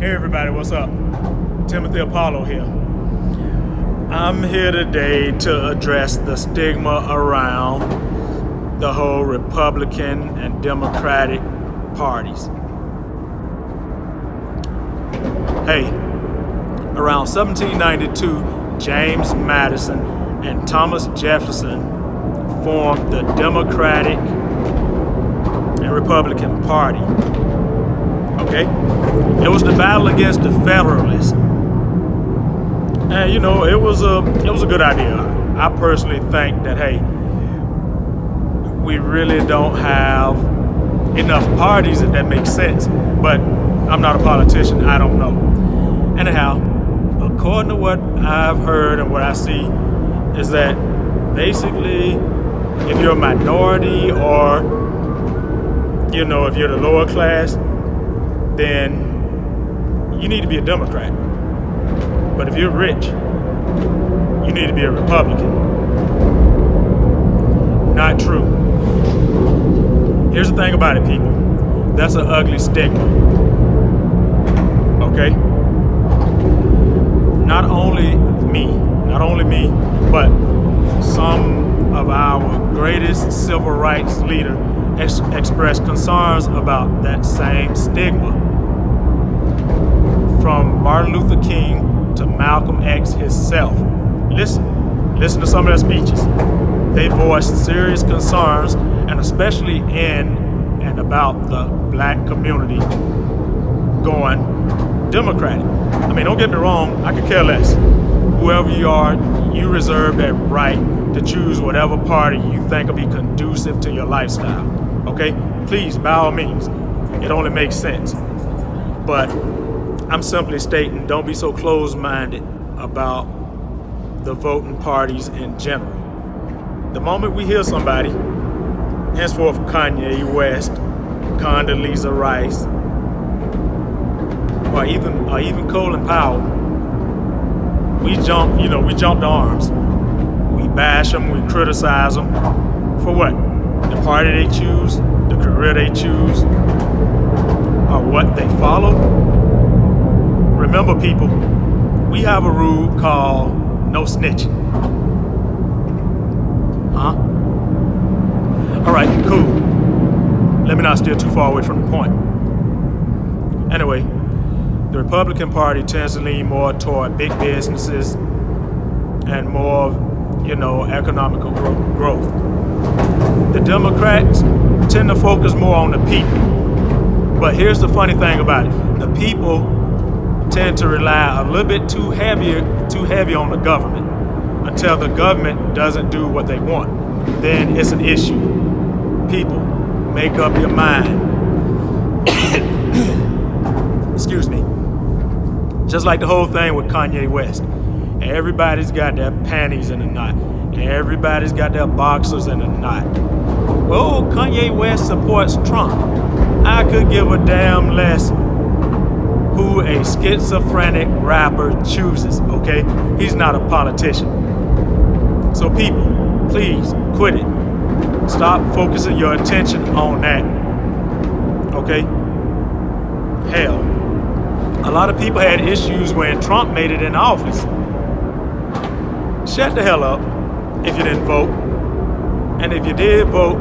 Hey everybody, what's up? Timothy Apollo here. I'm here today to address the stigma around the whole Republican and Democratic parties. Hey, around 1792, James Madison and Thomas Jefferson formed the Democratic and Republican Party. Okay? It was the battle against the Federalists. And it was a good idea. I personally think that we really don't have enough parties that make sense. But I'm not a politician, I don't know. Anyhow, according to what I've heard and what I see, is that basically if you're a minority or if you're the lower class, then you need to be a Democrat. But if you're rich, you need to be a Republican. Not true. Here's the thing about it, people. That's an ugly stigma. Okay? Not only me, but some of our greatest civil rights leaders expressed concerns about that same stigma. From Martin Luther King to Malcolm X himself. Listen to some of their speeches. They voiced serious concerns, and especially in and about the black community going Democratic. I mean, don't get me wrong, I could care less. Whoever you are, you reserve that right to choose whatever party you think will be conducive to your lifestyle. Okay? Please, by all means. It only makes sense. But I'm simply stating, don't be so closed-minded about the voting parties in general. The moment we hear somebody, henceforth Kanye West, Condoleezza Rice, or even Colin Powell, we jump to arms. We bash them, we criticize them. For what? The party they choose, the career they choose, or what they follow? Remember, people, we have a rule called no snitching. Huh? All right, cool. Let me not steer too far away from the point. Anyway, the Republican Party tends to lean more toward big businesses and more, economical growth. The Democrats tend to focus more on the people. But here's the funny thing about it. The people tend to rely a little bit too heavy on the government until the government doesn't do what they want. Then it's an issue. People, make up your mind. Excuse me. Just like the whole thing with Kanye West. Everybody's got their panties in a knot. Everybody's got their boxers in a knot. Well, Kanye West supports Trump. I could give a damn less who a schizophrenic rapper chooses, okay? He's not a politician. So people, please quit it. Stop focusing your attention on that, okay? Hell, a lot of people had issues when Trump made it in office. Shut the hell up if you didn't vote. And if you did vote,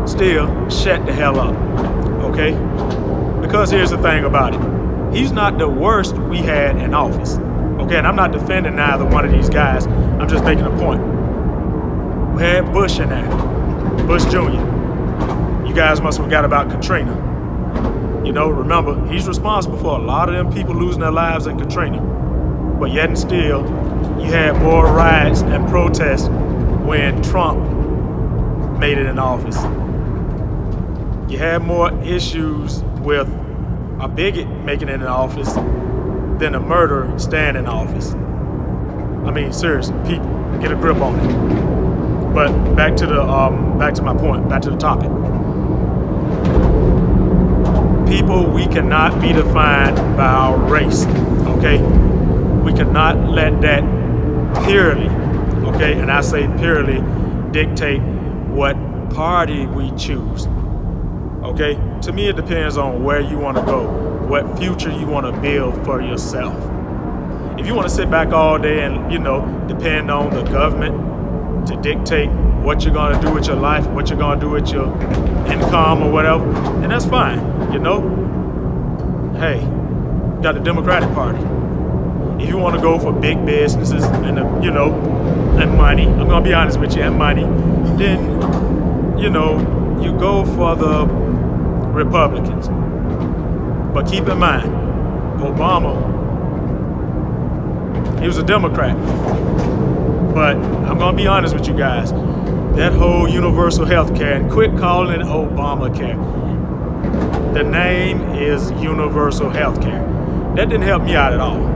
still shut the hell up, okay? Because here's the thing about it. He's not the worst we had in office. Okay, and I'm not defending either one of these guys. I'm just making a point. We had Bush in there. Bush Jr. You guys must have forgot about Katrina. Remember, he's responsible for a lot of them people losing their lives in Katrina. But yet and still, you had more riots and protests when Trump made it in office. You had more issues with a bigot making it in office than a murderer staying in office. I mean, seriously, people, get a grip on it. But back to my point, back to the topic. People, we cannot be defined by our race, okay? We cannot let that purely, okay, and I say purely, dictate what party we choose. Okay? To me, it depends on where you want to go, what future you want to build for yourself. If you want to sit back all day and, depend on the government to dictate what you're going to do with your life, what you're going to do with your income or whatever, then that's fine, Hey, got the Democratic Party. If you want to go for big businesses and, and money, I'm going to be honest with you, and money, then, you go for the Republicans. But keep in mind, Obama, he was a Democrat. But I'm going to be honest with you guys. That whole universal health care, and quit calling it Obamacare. The name is universal health care. That didn't help me out at all.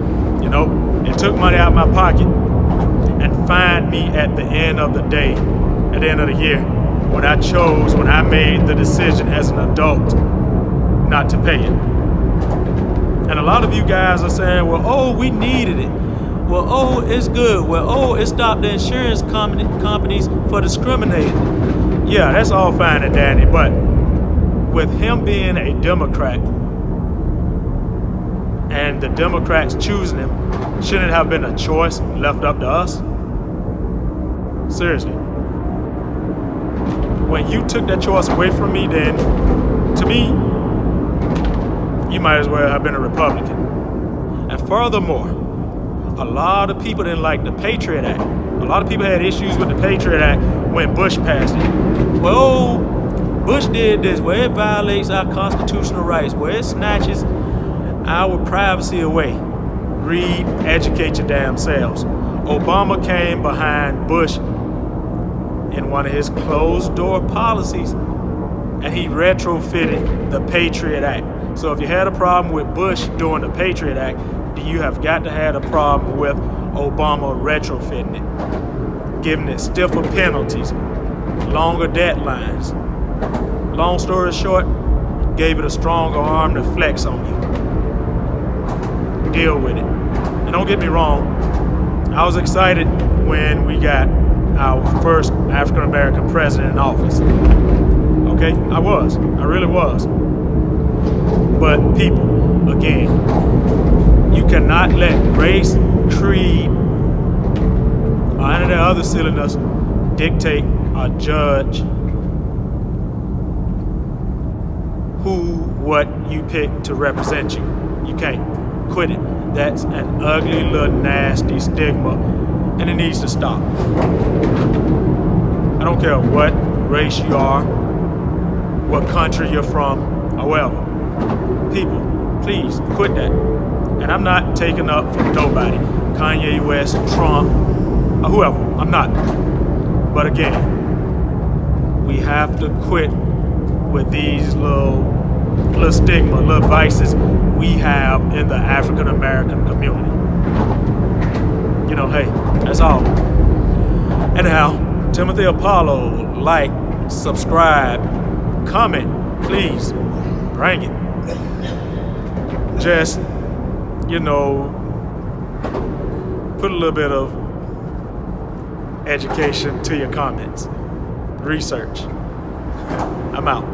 It took money out of my pocket and fined me at the end of the day, at the end of the year, when I made the decision as an adult not to pay it. And a lot of you guys are saying, well, we needed it. Well, it's good. Well, it stopped the insurance companies for discriminating. Yeah, that's all fine and dandy, but with him being a Democrat and the Democrats choosing him, shouldn't it have been a choice left up to us? Seriously. When you took that choice away from me, then to me, you might as well have been a Republican. And furthermore, a lot of people didn't like the Patriot Act. A lot of people had issues with the Patriot Act when Bush passed it. Well, Bush did this, where it violates our constitutional rights, where it snatches our privacy away. Read, educate your damn selves. Obama came behind Bush in one of his closed-door policies, and he retrofitted the Patriot Act. So if you had a problem with Bush doing the Patriot Act, then you have got to have a problem with Obama retrofitting it, giving it stiffer penalties, longer deadlines. Long story short, gave it a stronger arm to flex on you. Deal with it. And don't get me wrong, I was excited when we got our first African American president in office. Okay, I really was. But people, again, you cannot let race, creed, or any of the other silliness dictate or judge what you pick to represent you. You can't. Quit it. That's an ugly little nasty stigma, and it needs to stop. I don't care what race you are, what country you're from, however. People, please quit that. And I'm not taking up for nobody. Kanye West, Trump, or whoever. I'm not. But again, we have to quit with these little stigma, little vices we have in the African American community. Hey, that's all. Anyhow, Timothy Apollo, like, subscribe, comment, please, bring it. Just, put a little bit of education to your comments. Research. I'm out.